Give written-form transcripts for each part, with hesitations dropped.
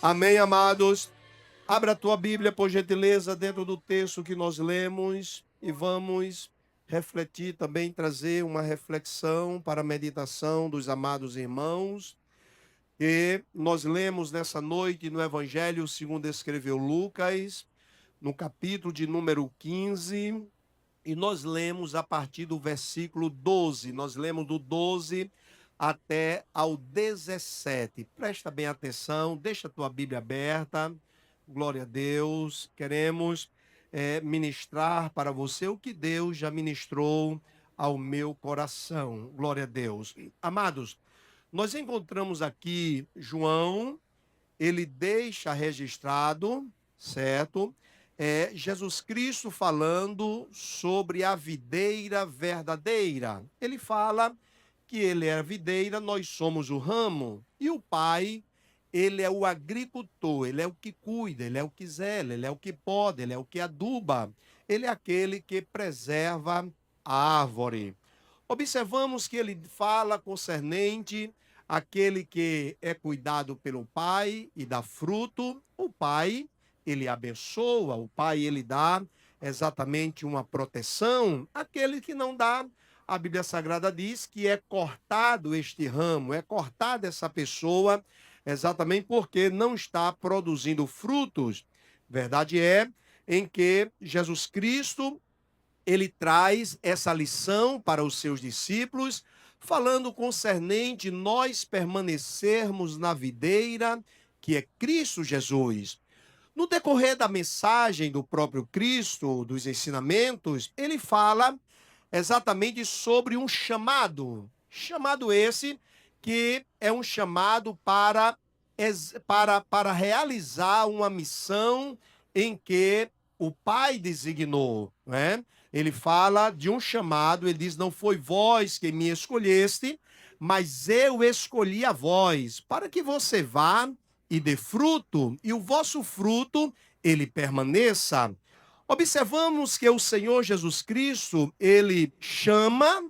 Amém, amados? Abra a tua Bíblia, por gentileza, dentro do texto que nós lemos e vamos refletir também, trazer uma reflexão para a meditação dos amados irmãos. E nós lemos nessa noite no Evangelho segundo escreveu Lucas, no capítulo de número 15, e nós lemos a partir do versículo 12. Nós lemos do 12 até ao 17. Presta bem atenção, deixa a tua Bíblia aberta. Glória a Deus. Queremos ministrar para você o que Deus já ministrou ao meu coração. Glória a Deus. Amados, nós encontramos aqui João, ele deixa registrado, certo? Jesus Cristo falando sobre a videira verdadeira. Ele fala que ele é a videira, nós somos o ramo, e o Pai, ele é o agricultor, ele é o que cuida, ele é o que zela, ele é o que poda, ele é o que aduba, ele é aquele que preserva a árvore. Observamos que ele fala concernente àquele que é cuidado pelo Pai e dá fruto. O Pai, ele abençoa, o Pai, ele dá exatamente uma proteção. Aquele que não dá, a Bíblia Sagrada diz que é cortado este ramo, é cortada essa pessoa, exatamente porque não está produzindo frutos. Verdade é em que Jesus Cristo ele traz essa lição para os seus discípulos, falando concernente nós permanecermos na videira, que é Cristo Jesus. No decorrer da mensagem do próprio Cristo, dos ensinamentos, ele fala exatamente sobre um chamado. Chamado esse que é um chamado para realizar uma missão em que o Pai designou, né? Ele fala de um chamado, ele diz: não foi vós que me escolheste, mas eu escolhi a vós, para que você vá e dê fruto, e o vosso fruto ele permaneça. Observamos que o Senhor Jesus Cristo, ele chama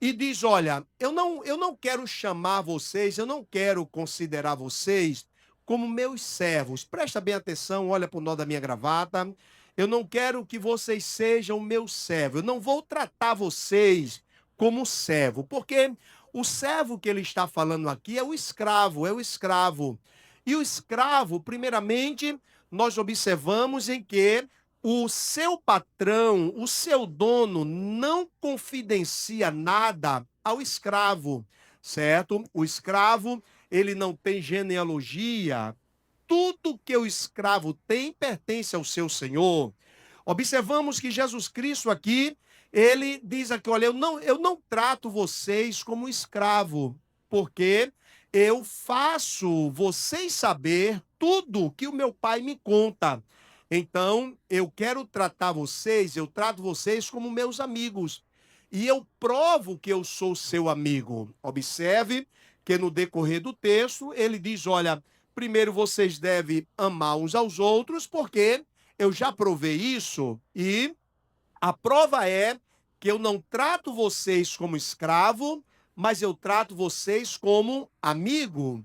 e diz: olha, eu não quero chamar vocês, eu não quero considerar vocês como meus servos. Presta bem atenção, olha para o nó da minha gravata. Eu não quero que vocês sejam meus servos. Eu não vou tratar vocês como servo, porque o servo que ele está falando aqui é o escravo, é o escravo. E o escravo, primeiramente, nós observamos em que o seu patrão, o seu dono, não confidencia nada ao escravo, certo? O escravo, ele não tem genealogia. Tudo que o escravo tem pertence ao seu senhor. Observamos que Jesus Cristo aqui, ele diz aqui: olha, eu não trato vocês como escravo, porque eu faço vocês saber tudo que o meu pai me conta. Então, eu quero tratar vocês, eu trato vocês como meus amigos. E eu provo que eu sou seu amigo. Observe que no decorrer do texto, ele diz: olha, primeiro vocês devem amar uns aos outros, porque eu já provei isso, e a prova é que eu não trato vocês como escravo, mas eu trato vocês como amigo.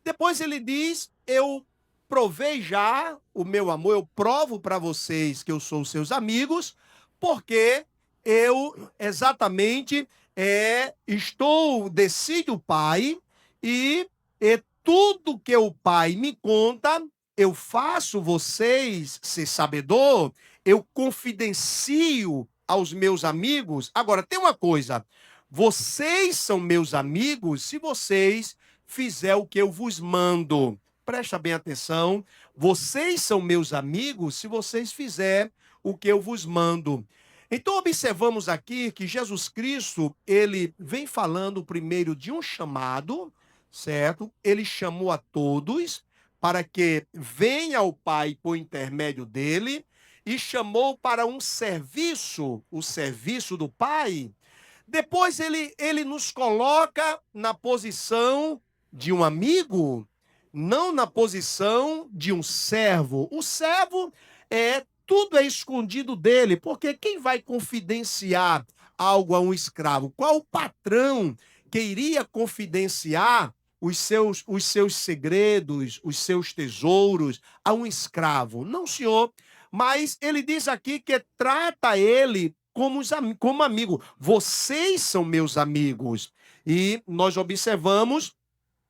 Depois ele diz: eu provei já o meu amor, eu provo para vocês que eu sou seus amigos, porque eu exatamente desci do Pai, e tudo que o Pai me conta, eu faço vocês ser sabedor, eu confidencio aos meus amigos. Agora, tem uma coisa: vocês são meus amigos se vocês fizer o que eu vos mando. Presta bem atenção. Vocês são meus amigos se vocês fizer o que eu vos mando. Então observamos aqui que Jesus Cristo, ele vem falando primeiro de um chamado, certo? Ele chamou a todos para que venha ao Pai por intermédio dele, e chamou para um serviço, o serviço do Pai. Depois ele nos coloca na posição de um amigo, não na posição de um servo. O servo tudo é escondido dele, porque quem vai confidenciar algo a um escravo? Qual o patrão que iria confidenciar os seus segredos, os seus tesouros a um escravo. Não, senhor. Mas ele diz aqui que trata ele como amigo. Vocês são meus amigos. E nós observamos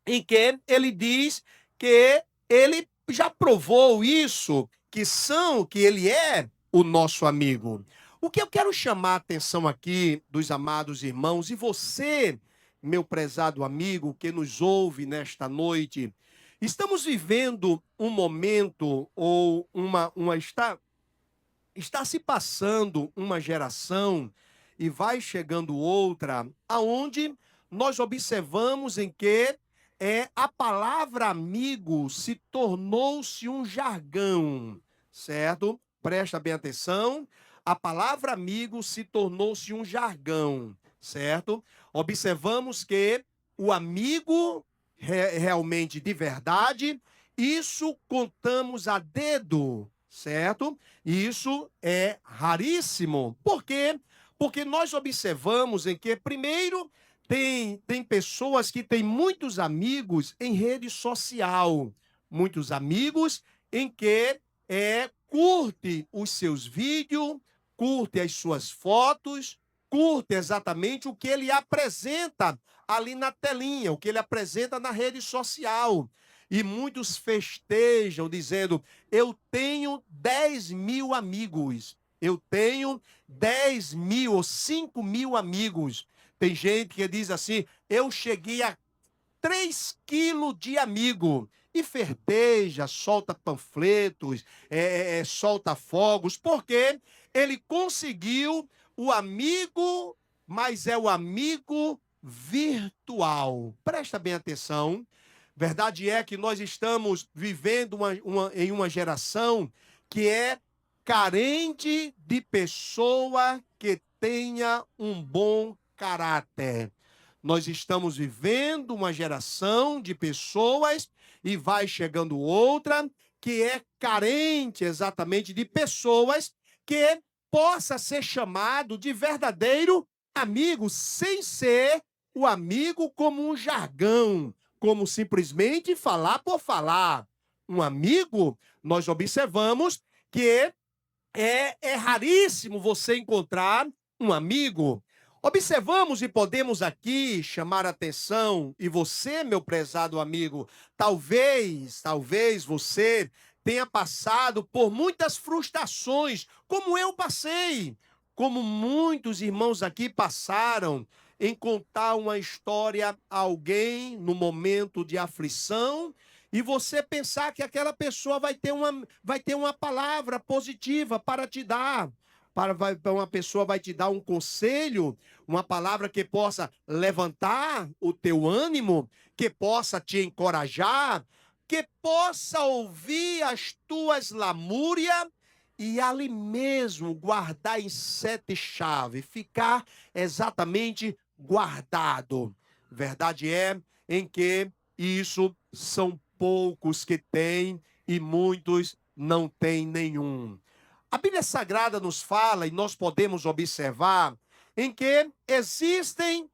em que ele diz que ele já provou isso, que ele é o nosso amigo. O que eu quero chamar a atenção aqui dos amados irmãos, e você, meu prezado amigo que nos ouve nesta noite, estamos vivendo um momento ou está se passando uma geração e vai chegando outra, aonde nós observamos em que a palavra amigo se tornou-se um jargão, certo? Presta bem atenção. A palavra amigo se tornou-se um jargão, certo? Observamos que o amigo realmente de verdade, isso contamos a dedo, certo? Isso é raríssimo. Por quê? Porque nós observamos em que, primeiro, tem pessoas que têm muitos amigos em rede social, muitos amigos em que curte os seus vídeos, curte as suas fotos, curte exatamente o que ele apresenta ali na telinha, o que ele apresenta na rede social. E muitos festejam dizendo: eu tenho 10.000 amigos, eu tenho 10.000 ou 5.000 amigos. Tem gente que diz assim: eu cheguei a 3 quilos de amigo. E ferteja, solta panfletos, solta fogos, porque ele conseguiu o amigo, mas é o amigo virtual. Presta bem atenção. Verdade é que nós estamos vivendo em uma geração que é carente de pessoa que tenha um bom caráter. Nós estamos vivendo uma geração de pessoas e vai chegando outra que é carente exatamente de pessoas que possa ser chamado de verdadeiro amigo, sem ser o amigo como um jargão, como simplesmente falar por falar. Um amigo, nós observamos que é raríssimo você encontrar um amigo. Observamos e podemos aqui chamar a atenção, e você, meu prezado amigo, talvez você tenha passado por muitas frustrações, como eu passei, como muitos irmãos aqui passaram, em contar uma história a alguém no momento de aflição, e você pensar que aquela pessoa vai ter uma palavra positiva para te dar. Uma pessoa vai te dar um conselho, uma palavra que possa levantar o teu ânimo, que possa te encorajar, que possa ouvir as tuas lamúrias e ali mesmo guardar em 7 chaves, ficar exatamente guardado. Verdade é em que isso são poucos que têm e muitos não têm nenhum. A Bíblia Sagrada nos fala, e nós podemos observar, em que existem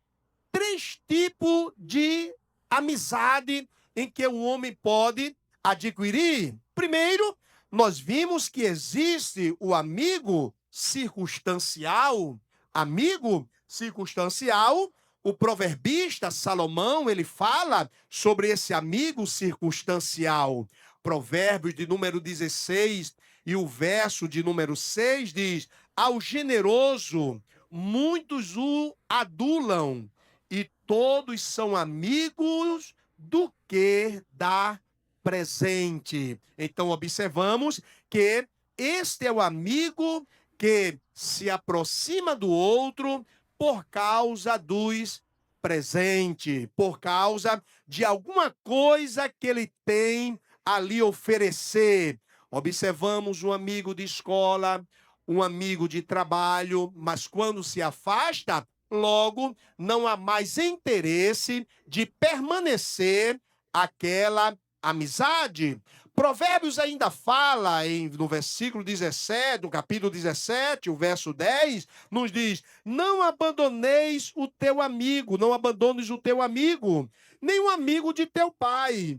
3 tipos de amizade em que o homem pode adquirir. Primeiro, nós vimos que existe o amigo circunstancial. Amigo circunstancial, o proverbista Salomão, ele fala sobre esse amigo circunstancial. Provérbios de número 16 e o verso de número 6 diz: ao generoso muitos o adulam, e todos são amigos do que dá presente. Então observamos que este é o amigo que se aproxima do outro por causa dos presentes, por causa de alguma coisa que ele tem a lhe oferecer. Observamos um amigo de escola, um amigo de trabalho, mas quando se afasta, logo não há mais interesse de permanecer aquela amizade. Provérbios ainda fala no versículo 17, no capítulo 17, o verso 10, nos diz: não abandoneis o teu amigo, não abandones o teu amigo, nem o amigo de teu pai.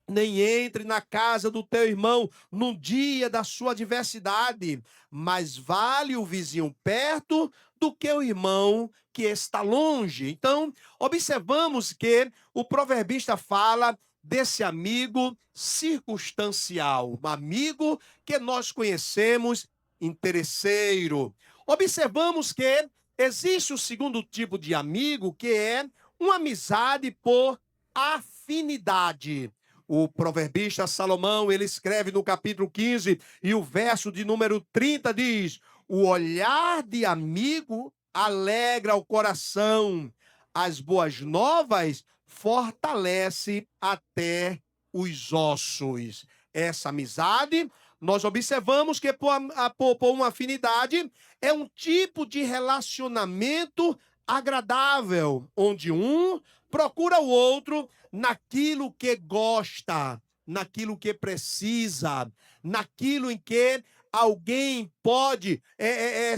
Nem entre na casa do teu irmão no dia da sua adversidade, mas vale o vizinho perto do que o irmão que está longe. Então, observamos que o proverbista fala desse amigo circunstancial, um amigo que nós conhecemos interesseiro. Observamos que existe o segundo tipo de amigo, que é uma amizade por afinidade. O proverbista Salomão, ele escreve no capítulo 15 e o verso de número 30 diz: o olhar de amigo alegra o coração, as boas novas fortalece até os ossos. Essa amizade, nós observamos que por uma afinidade é um tipo de relacionamento agradável, onde um procura o outro naquilo que gosta, naquilo que precisa, naquilo em que alguém pode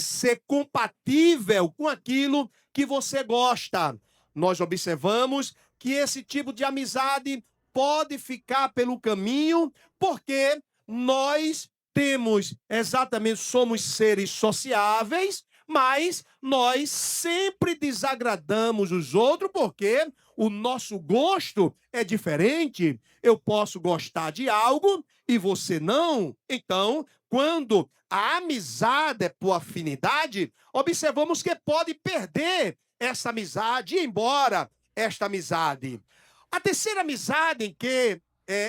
ser compatível com aquilo que você gosta. Nós observamos que esse tipo de amizade pode ficar pelo caminho, porque nós somos seres sociáveis, mas nós sempre desagradamos os outros, porque o nosso gosto é diferente. Eu posso gostar de algo e você não. Então, quando a amizade é por afinidade, observamos que pode perder essa amizade e ir embora esta amizade. A terceira amizade em que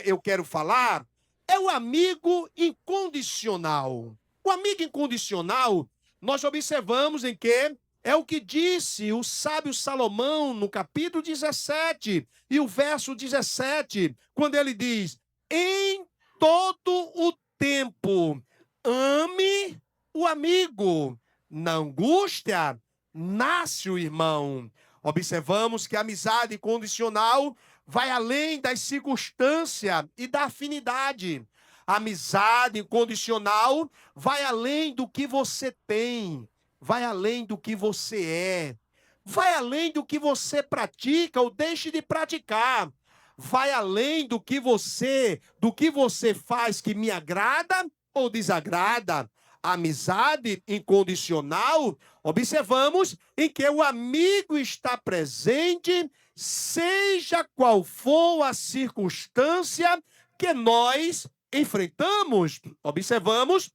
eu quero falar é o amigo incondicional. O amigo incondicional, nós observamos em que é o que disse o sábio Salomão no capítulo 17 e o verso 17, quando ele diz: em todo o tempo ame o amigo, na angústia nasce o irmão. Observamos que a amizade incondicional vai além das circunstâncias e da afinidade. A amizade incondicional vai além do que você tem, vai além do que você é, vai além do que você pratica ou deixe de praticar, vai além do que você faz que me agrada ou desagrada. A amizade incondicional, observamos em que o amigo está presente, seja qual for a circunstância que nós enfrentamos. Observamos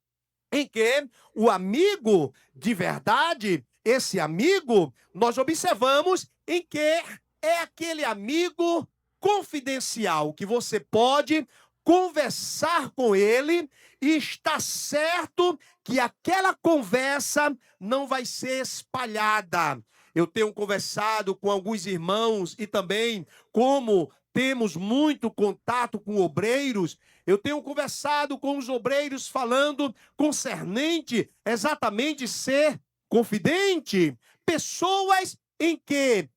em que o amigo de verdade, esse amigo, nós observamos em que é aquele amigo confidencial, que você pode conversar com ele e está certo que aquela conversa não vai ser espalhada. Eu tenho conversado com alguns irmãos e também, como temos muito contato com obreiros, eu tenho conversado com os obreiros falando concernente exatamente ser confidente. Pessoas em que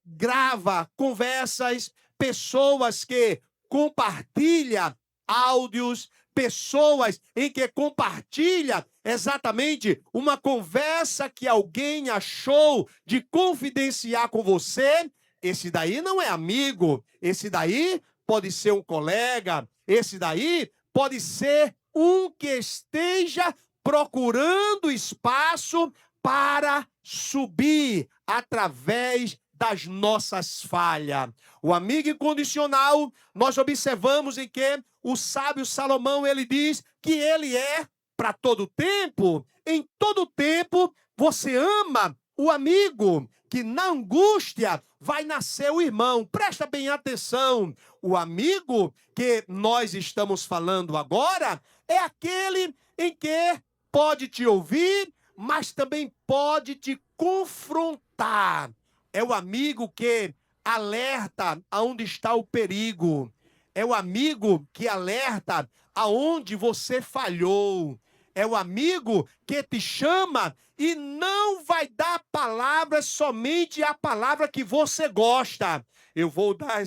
grava conversas, pessoas que compartilha áudios, pessoas em que compartilha exatamente uma conversa que alguém achou de confidenciar com você. Esse daí não é amigo, esse daí pode ser um colega, esse daí pode ser um que esteja procurando espaço para subir através das nossas falhas. O amigo incondicional, nós observamos em que o sábio Salomão, ele diz que ele é para todo tempo. Em todo tempo, você ama o amigo, que na angústia vai nascer o irmão. Presta bem atenção. O amigo que nós estamos falando agora é aquele em que pode te ouvir, mas também pode te confrontar. É o amigo que alerta aonde está o perigo. É o amigo que alerta aonde você falhou. É o amigo que te chama e não vai dar palavras somente a palavra que você gosta. Eu vou dar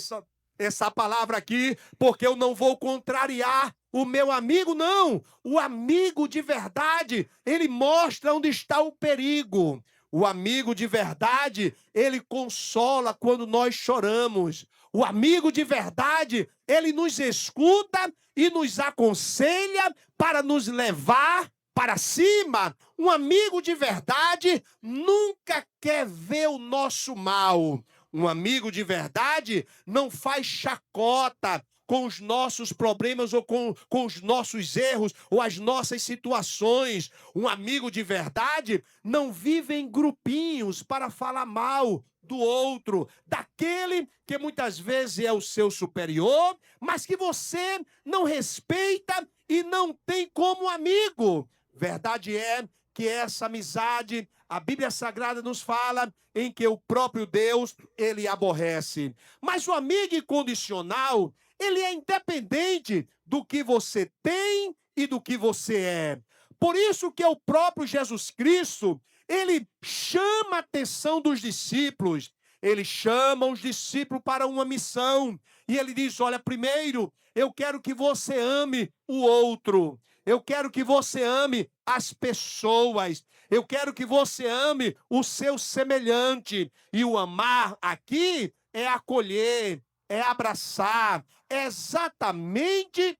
essa palavra aqui porque eu não vou contrariar O meu amigo não. O amigo de verdade, ele mostra onde está o perigo. O amigo de verdade, ele consola quando nós choramos. O amigo de verdade, ele nos escuta e nos aconselha para nos levar para cima. Um amigo de verdade nunca quer ver o nosso mal. Um amigo de verdade não faz chacota com os nossos problemas ou com os nossos erros ou as nossas situações. Um amigo de verdade não vive em grupinhos para falar mal do outro, daquele que muitas vezes é o seu superior, mas que você não respeita e não tem como amigo. Verdade é que essa amizade, a Bíblia Sagrada nos fala em que o próprio Deus, ele aborrece. Mas o amigo incondicional, ele é independente do que você tem e do que você é. Por isso que o próprio Jesus Cristo, ele chama a atenção dos discípulos. Ele chama os discípulos para uma missão. E ele diz, olha, primeiro, eu quero que você ame o outro. Eu quero que você ame as pessoas. Eu quero que você ame o seu semelhante. E o amar aqui é acolher, é abraçar, é exatamente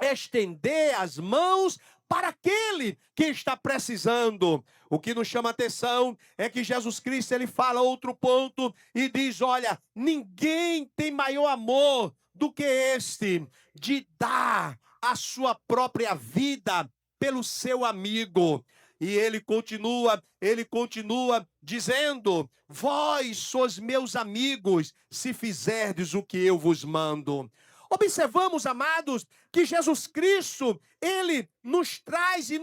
estender as mãos para aquele que está precisando. O que nos chama a atenção é que Jesus Cristo, ele fala outro ponto e diz, olha, ninguém tem maior amor do que este, de dar a sua própria vida pelo seu amigo. E ele continua dizendo, vós sois meus amigos, se fizerdes o que eu vos mando. Observamos, amados, que Jesus Cristo, ele nos traz e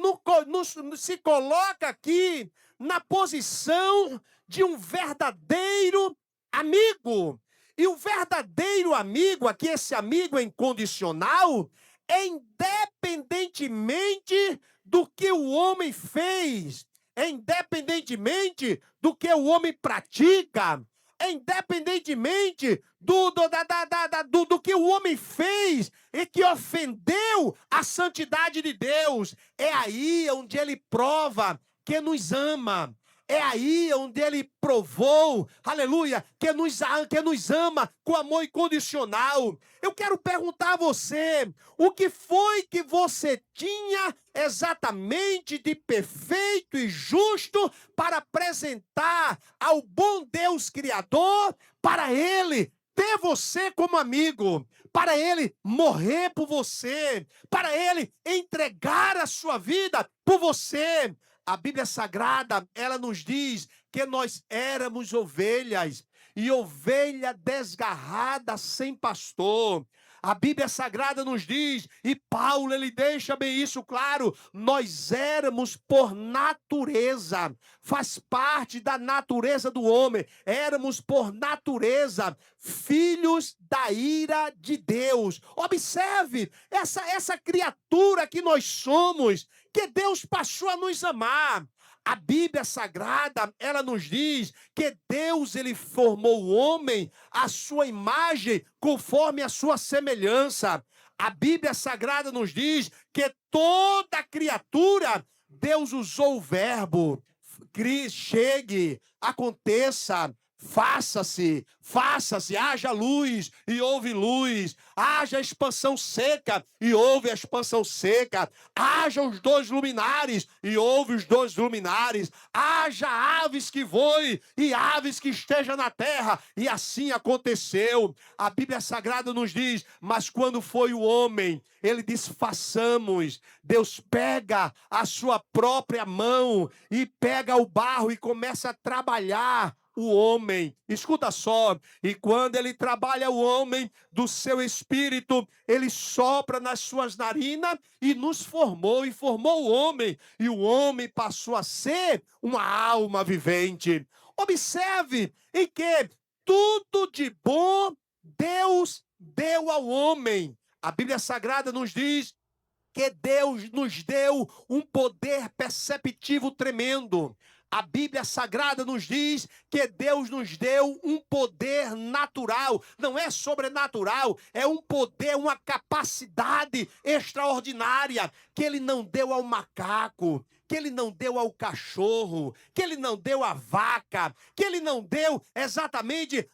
se coloca aqui na posição de um verdadeiro amigo. E o verdadeiro amigo, aqui esse amigo é incondicional, é independentemente do que o homem fez, é independentemente do que o homem pratica, é independentemente do que o homem fez e que ofendeu a santidade de Deus. É aí onde ele prova que nos ama. É aí onde ele provou, aleluia, que nos ama com amor incondicional. Eu quero perguntar a você, o que foi que você tinha exatamente de perfeito e justo para apresentar ao bom Deus Criador, para ele ter você como amigo, para ele morrer por você, para ele entregar a sua vida por você? A Bíblia Sagrada, ela nos diz que nós éramos ovelhas, e ovelha desgarrada sem pastor. A Bíblia Sagrada nos diz, e Paulo, ele deixa bem isso claro, nós éramos por natureza, faz parte da natureza do homem, éramos por natureza filhos da ira de Deus. Observe, essa criatura que nós somos, que Deus passou a nos amar. A Bíblia Sagrada, ela nos diz que Deus, ele formou o homem à sua imagem, conforme a sua semelhança. A Bíblia Sagrada nos diz que toda criatura, Deus usou o verbo, chegue, aconteça, faça-se, haja luz e houve luz, haja expansão seca e houve a expansão seca, haja os dois luminares e houve os dois luminares, haja aves que voem e aves que estejam na terra, e assim aconteceu. A Bíblia Sagrada nos diz, mas quando foi o homem, ele diz, façamos. Deus pega a sua própria mão e pega o barro e começa a trabalhar o homem. Escuta só, e quando ele trabalha o homem, do seu espírito, ele sopra nas suas narinas e nos formou, e formou o homem, e o homem passou a ser uma alma vivente. Observe em que tudo de bom Deus deu ao homem. A Bíblia Sagrada nos diz que Deus nos deu um poder perceptivo tremendo. A Bíblia Sagrada nos diz que Deus nos deu um poder natural, não é sobrenatural, é um poder, uma capacidade extraordinária que Ele não deu ao macaco, que Ele não deu ao cachorro, que Ele não deu à vaca, que Ele não deu exatamente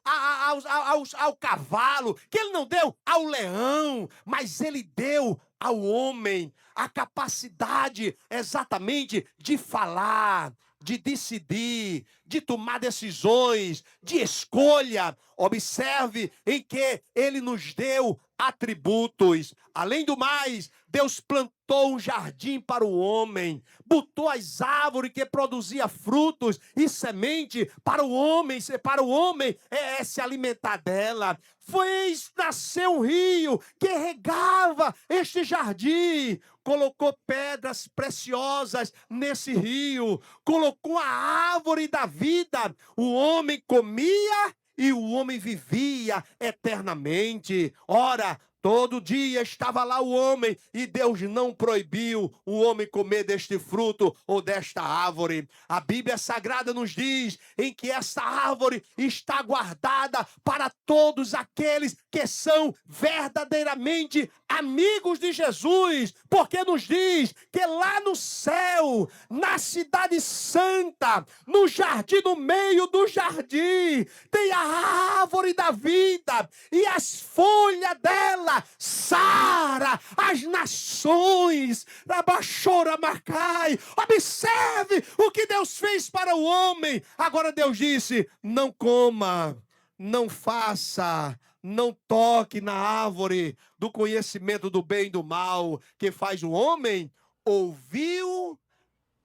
ao cavalo, que Ele não deu ao leão, mas Ele deu ao homem a capacidade exatamente de falar, de decidir, de tomar decisões, de escolha. Observe em que Ele nos deu atributos. Além do mais, Deus plantou um jardim para o homem, botou as árvores que produzia frutos e semente para o homem se alimentar dela. Fez nascer um rio que regava este jardim, colocou pedras preciosas nesse rio, colocou a árvore da vida. O homem comia e o homem vivia eternamente. Ora, todo dia estava lá o homem e Deus não proibiu o homem comer deste fruto ou desta árvore. A Bíblia Sagrada nos diz em que essa árvore está guardada para todos aqueles que são verdadeiramente amigos de Jesus, porque nos diz que lá no céu, na cidade santa, no jardim, no meio do jardim, tem a árvore da vida e as folhas dela sara as nações. Rabachora Macai. Observe o que Deus fez para o homem. Agora Deus disse: não coma, não faça, não toque na árvore do conhecimento do bem e do mal, que faz o homem. Ouviu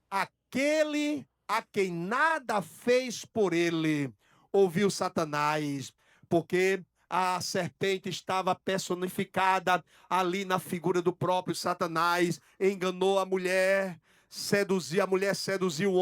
aquele a quem nada fez por ele. Ouviu Satanás, porque a serpente estava personificada ali na figura do próprio Satanás. Enganou a mulher, seduziu a mulher, seduziu o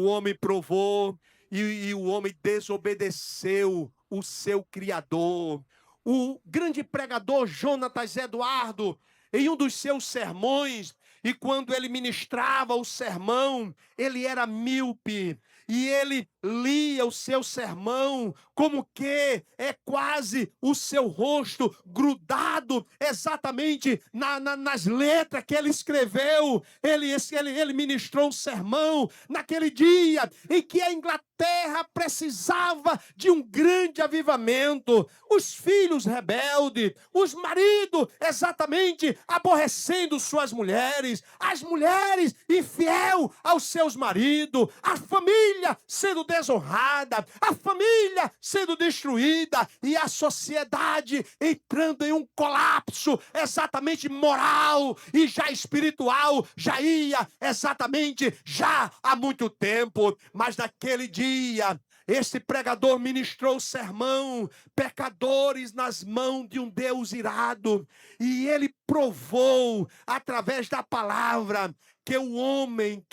homem provou e o homem desobedeceu o seu Criador. O grande pregador Jonatas Eduardo, em um dos seus sermões, e quando ele ministrava o sermão, ele era míope, e ele lia o seu sermão como que é quase o seu rosto grudado exatamente nas letras que ele escreveu. Ele ministrou um sermão naquele dia em que a Inglaterra precisava de um grande avivamento. Os filhos rebeldes, os maridos exatamente aborrecendo suas mulheres, as mulheres infiel aos seus maridos, a família sendo desonrada, a família sendo destruída e a sociedade entrando em um colapso exatamente moral e já espiritual, já ia exatamente já há muito tempo. Mas naquele dia, este pregador ministrou o sermão, pecadores nas mãos de um Deus irado, e ele provou através da palavra que o homem,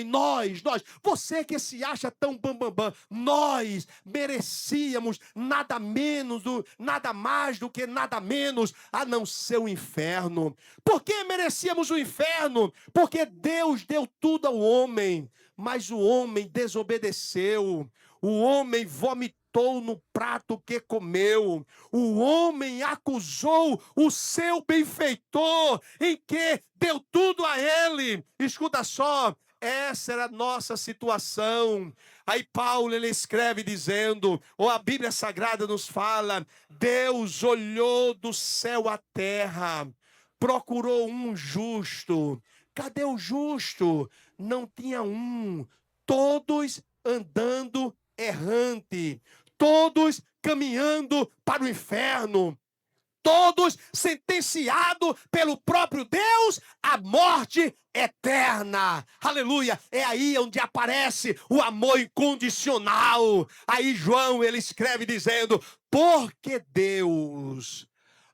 nós, você que se acha tão bambambam, nós merecíamos nada mais do que nada menos a não ser o inferno. Por que merecíamos o inferno? Porque Deus deu tudo ao homem, mas o homem desobedeceu. O homem vomitou no prato que comeu. O homem acusou o seu benfeitor, em que deu tudo a ele. Escuta só, essa era a nossa situação. Aí Paulo, ele escreve dizendo, ou a Bíblia Sagrada nos fala, Deus olhou do céu à terra, procurou um justo. Cadê o justo? Não tinha um. Todos andando errante, todos caminhando para o inferno, todos sentenciados pelo próprio Deus à morte eterna. Aleluia! É aí onde aparece o amor incondicional. Aí João, ele escreve dizendo, porque Deus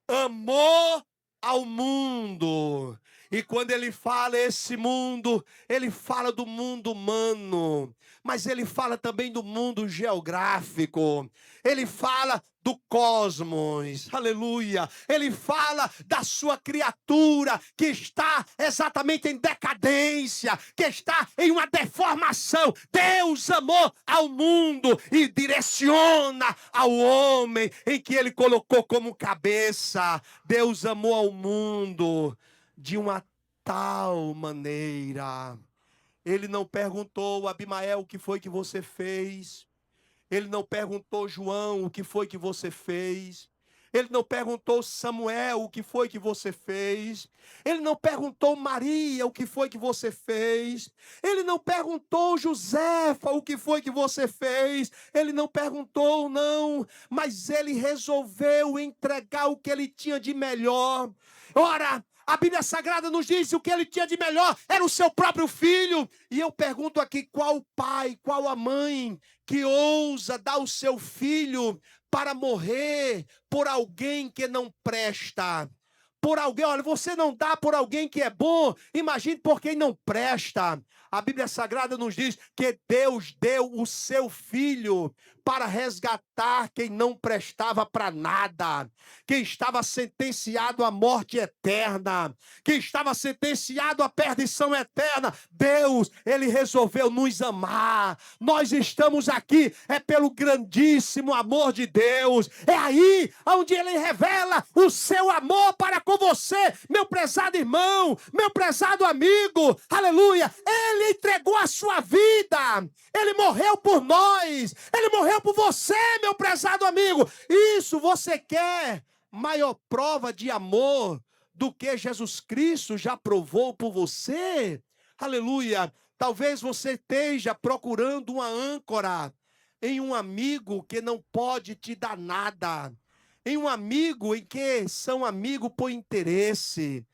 amou ao mundo E quando ele fala esse mundo, ele fala do mundo humano, mas ele fala também do mundo geográfico. Ele fala do cosmos, aleluia. Ele fala da sua criatura que está exatamente em decadência, que está em uma deformação. Deus amou ao mundo e direciona ao homem em que ele colocou como cabeça. Deus amou ao mundo de uma tal maneira. Ele não perguntou, Abimael, o que foi que você fez? Ele não perguntou, João, o que foi que você fez? Ele não perguntou, Samuel, o que foi que você fez? Ele não perguntou, Maria, o que foi que você fez? Ele não perguntou, Josefa, o que foi que você fez? Ele não perguntou, não, mas ele resolveu entregar o que ele tinha de melhor. Ora, a Bíblia Sagrada nos diz que o que ele tinha de melhor era o seu próprio filho. E eu pergunto aqui, qual pai, qual a mãe que ousa dar o seu filho para morrer por alguém que não presta? Por alguém, olha, você não dá por alguém que é bom, imagine por quem não presta. A Bíblia Sagrada nos diz que Deus deu o seu filho para resgatar quem não prestava para nada, quem estava sentenciado à morte eterna, quem estava sentenciado à perdição eterna. Deus, ele resolveu nos amar. Nós estamos aqui pelo grandíssimo amor de Deus. É aí onde ele revela o seu amor para com você, meu prezado irmão, meu prezado amigo. Aleluia! Ele entregou a sua vida. Ele morreu por nós. Ele morreu por você, meu prezado amigo. Isso você quer maior prova de amor do que Jesus Cristo já provou por você? Aleluia! Talvez você esteja procurando uma âncora em um amigo que não pode te dar nada, em um amigo em que são amigos por interesse,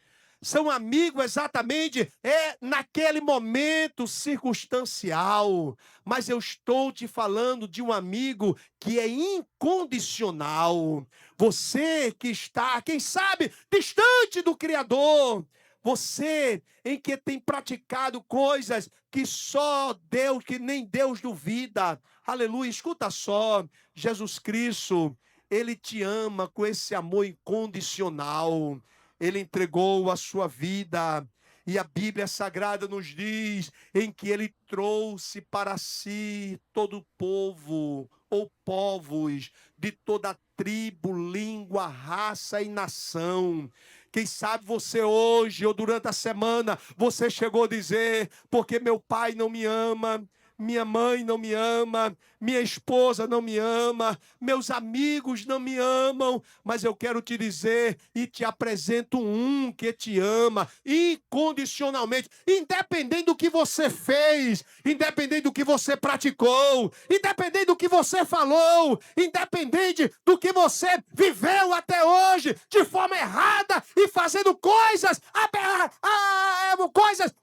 são amigos exatamente naquele momento circunstancial. Mas eu estou te falando de um amigo que é incondicional. Você que está, quem sabe, distante do Criador. Você em que tem praticado coisas que só Deus, que nem Deus duvida. Aleluia, escuta só, Jesus Cristo, ele te ama com esse amor incondicional. Ele entregou a sua vida. E a Bíblia Sagrada nos diz em que ele trouxe para si todo o povo, ou povos, de toda tribo, língua, raça e nação. Quem sabe você hoje ou durante a semana, você chegou a dizer, porque meu pai não me ama, minha mãe não me ama, minha esposa não me ama, meus amigos não me amam, mas eu quero te dizer e te apresento um que te ama incondicionalmente, independente do que você fez, independente do que você praticou, independente do que você falou, independente do que você viveu até hoje de forma errada e fazendo coisas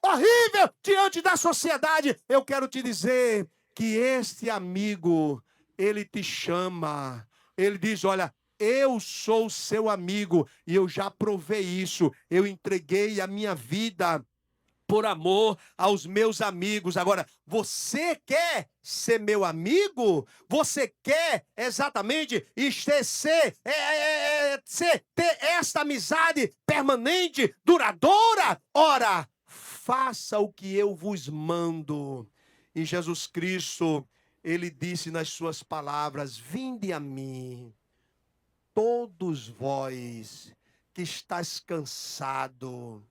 horríveis diante da sociedade. Eu quero te dizer que este amigo, ele te chama, ele diz, olha, eu sou seu amigo e eu já provei isso, eu entreguei a minha vida por amor aos meus amigos. Agora, você quer ser meu amigo? Você quer exatamente ter esta amizade permanente, duradoura? Ora, faça o que eu vos mando. E Jesus Cristo, ele disse nas suas palavras, vinde a mim, todos vós que estáis cansado,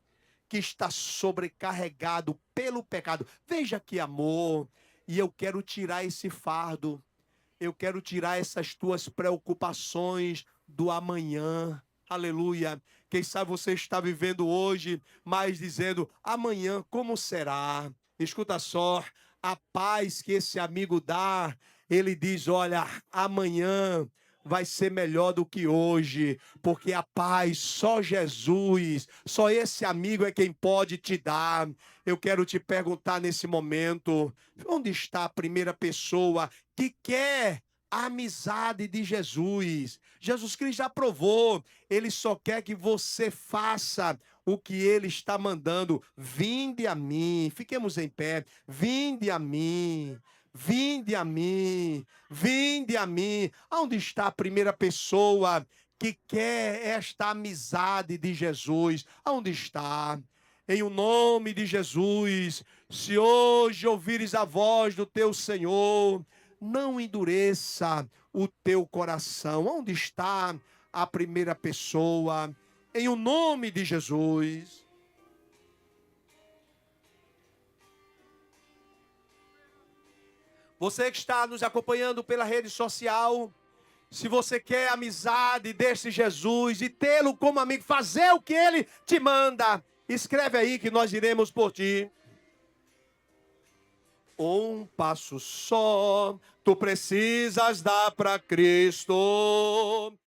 que está sobrecarregado pelo pecado. Veja que amor, e eu quero tirar esse fardo, eu quero tirar essas tuas preocupações do amanhã. Aleluia. Quem sabe você está vivendo hoje, mas dizendo, amanhã como será? Escuta só, a paz que esse amigo dá, ele diz, olha, amanhã vai ser melhor do que hoje, porque a paz só Jesus, só esse amigo é quem pode te dar. Eu quero te perguntar nesse momento, onde está a primeira pessoa que quer a amizade de Jesus? Jesus Cristo já provou, ele só quer que você faça o que ele está mandando. Vinde a mim. Fiquemos em pé. Vinde a mim. Vinde a mim. Vinde a mim. Onde está a primeira pessoa que quer esta amizade de Jesus? Onde está? Em o nome de Jesus, se hoje ouvires a voz do teu Senhor, não endureça o teu coração. Onde está a primeira pessoa? Em o nome de Jesus. Você que está nos acompanhando pela rede social, se você quer a amizade desse Jesus e tê-lo como amigo, fazer o que ele te manda, escreve aí que nós iremos por ti. Um passo só, tu precisas dar para Cristo.